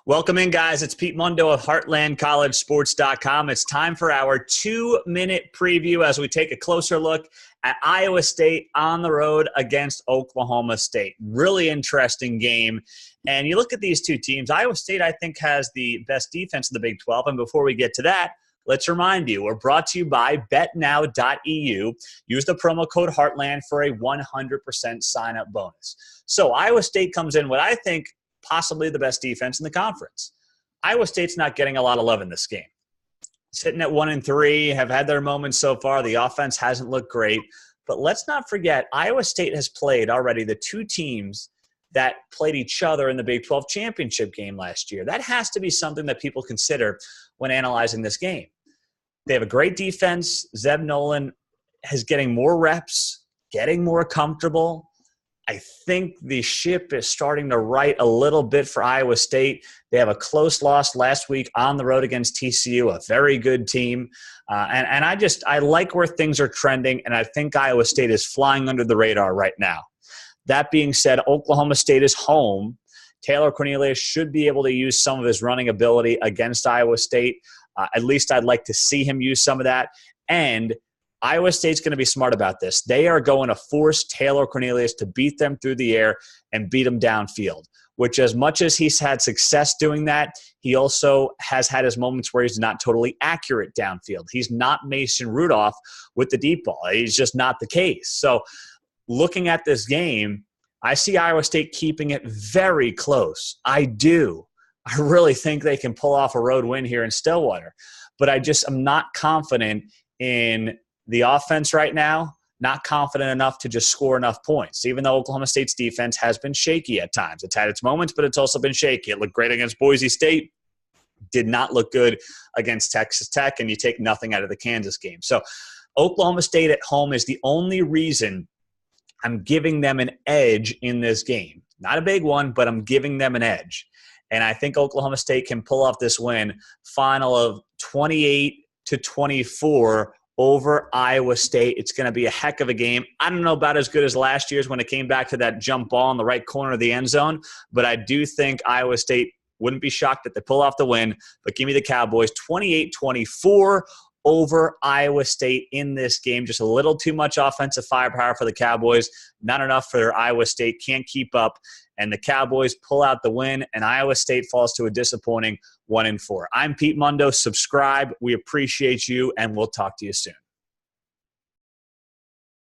Welcome in, guys. It's Pete Mundo of HeartlandCollegeSports.com. It's time for our 2-minute preview as we take a closer look at Iowa State on the road against Oklahoma State. Really interesting game. And you look at these two teams. Iowa State, I think, has the best defense in the Big 12. And before we get to that, let's remind you, we're brought to you by BetNow.eu. Use the promo code Heartland for a 100% sign-up bonus. So Iowa State comes in what I think possibly the best defense in the conference. Iowa State's not getting a lot of love in this game. Sitting at 1-3, have had their moments so far. The offense hasn't looked great. But let's not forget, Iowa State has played already the two teams that played each other in the Big 12 championship game last year. That has to be something that people consider when analyzing this game. They have a great defense. Zeb Nolan is getting more reps, getting more comfortable. I think the ship is starting to right a little bit for Iowa State. They have a close loss last week on the road against TCU, a very good team. And I like where things are trending, and I think Iowa State is flying under the radar right now. That being said, Oklahoma State is home. Taylor Cornelius should be able to use some of his running ability against Iowa State. At least I'd like to see him use some of that. And Iowa State's going to be smart about this. They are going to force Taylor Cornelius to beat them through the air and beat them downfield, which as much as he's had success doing that, he also has had his moments where he's not totally accurate downfield. He's not Mason Rudolph with the deep ball. He's just not the case. So looking at this game, I see Iowa State keeping it very close. I do. I really think they can pull off a road win here in Stillwater. But I'm not confident in the offense right now, not confident enough to just score enough points, even though Oklahoma State's defense has been shaky at times. It's had its moments, but it's also been shaky. It looked great against Boise State, did not look good against Texas Tech, and you take nothing out of the Kansas game. So Oklahoma State at home is the only reason I'm giving them an edge in this game. Not a big one, but I'm giving them an edge. And I think Oklahoma State can pull off this win, final of 28-24 over Iowa State. It's going to be a heck of a game. I don't know about as good as last year's when it came back to that jump ball in the right corner of the end zone, but I do think Iowa State wouldn't be shocked if they pull off the win. But give me the Cowboys 28-24 over Iowa State in this game. Just a little too much offensive firepower for the Cowboys. Not enough for Iowa State. Can't keep up. And the Cowboys pull out the win, and Iowa State falls to a disappointing 1-4. I'm Pete Mundo. Subscribe. We appreciate you, and we'll talk to you soon.